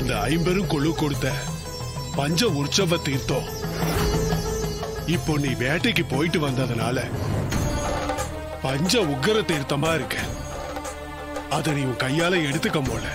அந்த 50 குழு கொடுத்த பஞ்ச உற்சவ தீர்த்தம் இப்போ நீ வேட்டைக்கு போயிட்டு வந்ததுனால பஞ்ச உக்கர தீர்த்தமா இருக்கு. அதை நீ உன் கையால எடுத்துக்க போல.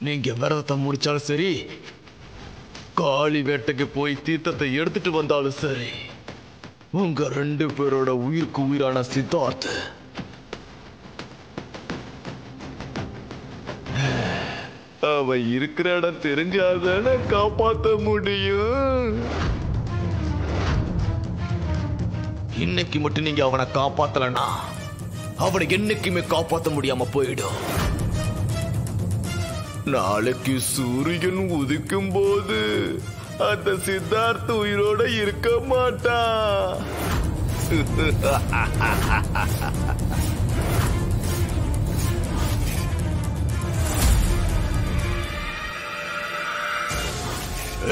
நீங்க விரதத்தை முடிச்சாலும் சரி, காளி வேட்டைக்கு போய் தீர்த்தத்தை எடுத்துட்டு வந்தாலும் சரி, உங்க 2 பேரோட உயிருக்கு உயிரான சித்தார்த் அவன் இருக்கிற இடம் தெரிஞ்சாதானே காப்பாத்த முடியும். இன்னைக்கு மட்டும் நீங்க அவனை காப்பாத்தலனா அவனை என்னைக்குமே காப்பாத்த முடியாம போயிடும். நாளைக்கு சூரியன் உதிக்கும் போது அந்த சித்தார்த் உயிரோட இருக்க மாட்டான்.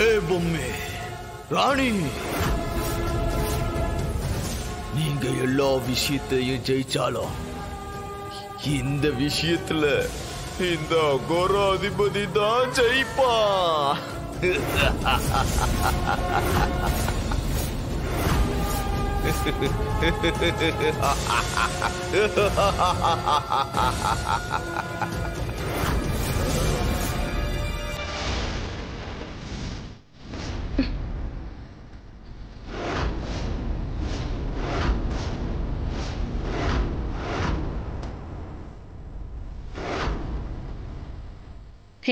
ஏ பொம்மை ராணி, நீங்க எல்லா விஷயத்தையும் ஜெயிச்சாலும் இந்த விஷயத்துல இந்த அகோராதிபதி தான் ஜெயிப்பா.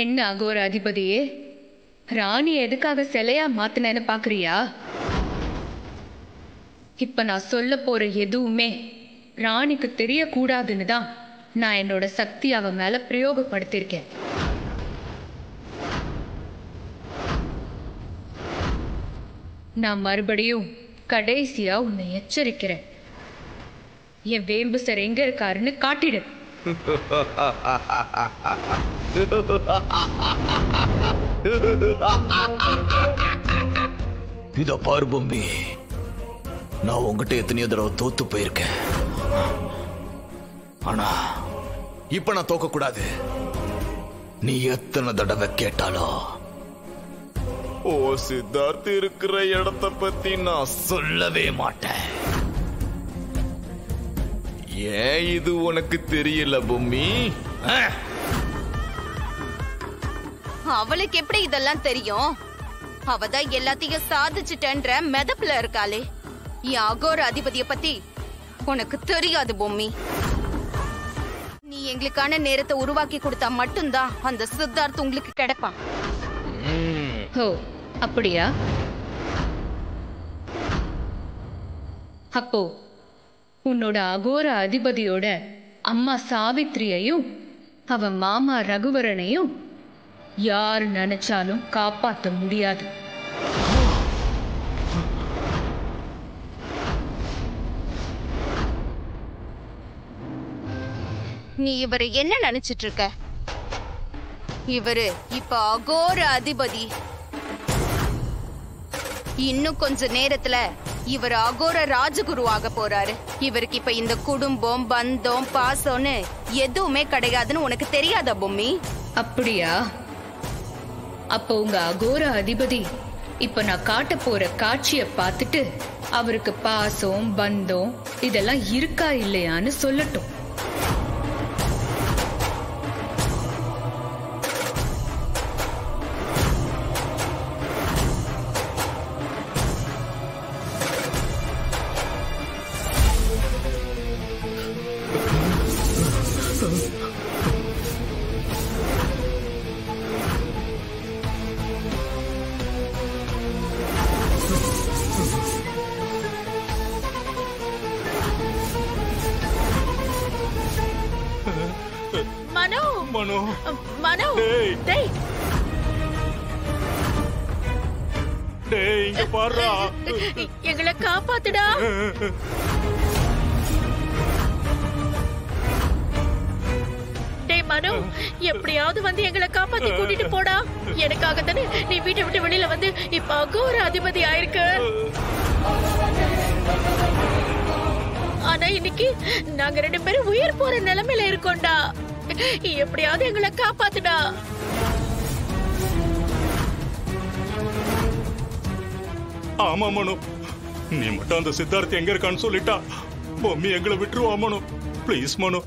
என்ன அகோர அதிபதியே, ராணி எதுக்காக சிலையா மாத்தினேன்னு பாக்குறியா? இப்ப நான் சொல்ல போற எதுவுமே ராணிக்கு தெரியக்கூடாதுன்னு தான் நான் என்னோட சக்தி அவ மேல பிரயோகப்படுத்திருக்கேன். நான் மறுபடியும் கடைசியா உன்னை எச்சரிக்கிறேன். என் வேம்பு சார் எங்க இருக்காருன்னு காட்டிடு. இத பாரு பொம்பி, நான் உங்ககிட்ட எத்தனையோ தடவை தோத்து போயிருக்கேன். ஆனா இப்ப நான் தோக்க கூடாது. நீ எத்தனை தடவை கேட்டாலும் ஓ சித்தார்த் இருக்கிற இடத்தை பத்தி நான் சொல்லவே மாட்டேன். ஏன் இது உனக்கு தெரியல பொம்மி? அவளுக்கு எப்படி இதெல்லாம் தெரியும்? அவதான் எல்லாத்தையும் சாதிச்சுட்டன்ற மெதப்புல இருக்காளே. என் அகோர அதிபதிய பத்தி உனக்கு தெரியாது பொம்மி. நீ எங்களுக்கான நேரத்தை உருவாக்கி கொடுத்தா மட்டும்தான் அந்த சித்தார்த் உங்களுக்கு கிடைப்பான். ஓ அப்படியா? அப்போ உன்னோட அகோர அதிபதியோட அம்மா சாவித்ரியையும் அவன் மாமா ரகுவரனையும் யார் நினைச்சாலும் காப்பாற்ற முடியாது. நீ இவரை என்ன நினைச்சிட்டு இருக்க? இவரு இப்ப அகோர அதிபதி. இன்னும் கொஞ்ச நேரத்துல இவர் அகோர ராஜகுரு ஆக போறாரு. இவருக்கு இப்ப இந்த குடும்பம், பந்தம், பாசம்னு எதுவுமே கிடையாதுன்னு உனக்கு தெரியாதா பொம்மி? அப்படியா? அப்போ உங்க அகோர அதிபதி இப்ப நான் காட்ட போற காட்சிய பார்த்துட்டு அவருக்கு பாசம், பந்தம் இதெல்லாம் இருக்கா இல்லையான்னு சொல்லட்டும். மனோ. மனோ டேய். டேய் டேய் இங்க பாருடா. எங்களை காப்பாத்துடா. டேய் மனோ, எப்படியாவது வந்து எங்களை காப்பாத்தி கூட்டிட்டு போடா. எனக்காக தானே நீ வீட்டை விட்டு வெளியில வந்து இப்ப அகோர அதிபதி ஆயிருக்கு. ஆனா இன்னைக்கு நாங்க 2 பேரும் உயிர் போற நிலைமையில இருக்கோம்டா. எப்படியாவது எங்களை காப்பாத்துடா. ஆமா மனு, நீ மட்டும் அந்த சித்தார்த் எங்க இருக்கான்னு சொல்லிட்டா பொம்மி எங்களை விட்டுருவா மனு. ப்ளீஸ் மனு,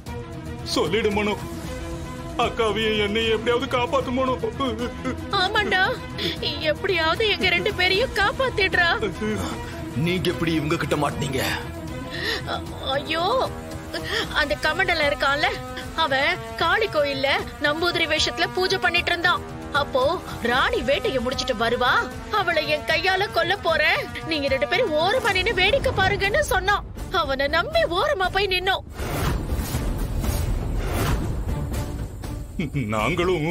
சொல்லிடு மனு. அக்காவையும் என்னையும் எப்படியாவது காப்பாத்து மனு. ஆமாண்டா, எப்படியாவது எங்க 2 பேரையும் காப்பாத்திடுறா. நீங்க எப்படி இவங்க கிட்ட மாட்டீங்க? ஐயோ, அந்த கமண்டல இருக்கான்ல, அவன் காளி கோயில்ல நம்பூதிரி வேஷத்துல பூஜை பண்ணிட்டு இருந்தான். அப்போ ராணி வேட்டைய முடிச்சிட்டு வருவா, அவளை என் கையால கொல்ல போறேன், நீங்க 2 பேரும் ஓரமா நின்னு வேடிக்கை பாருங்கன்னு சொன்னான். அவனை நம்பி ஓரமா போய் நின்னோம். நாங்களும்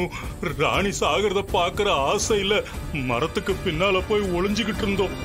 ராணி சாகிறத பாக்குற ஆசையில மரத்துக்கு பின்னால போய் ஒளிஞ்சுகிட்டு இருந்தோம்.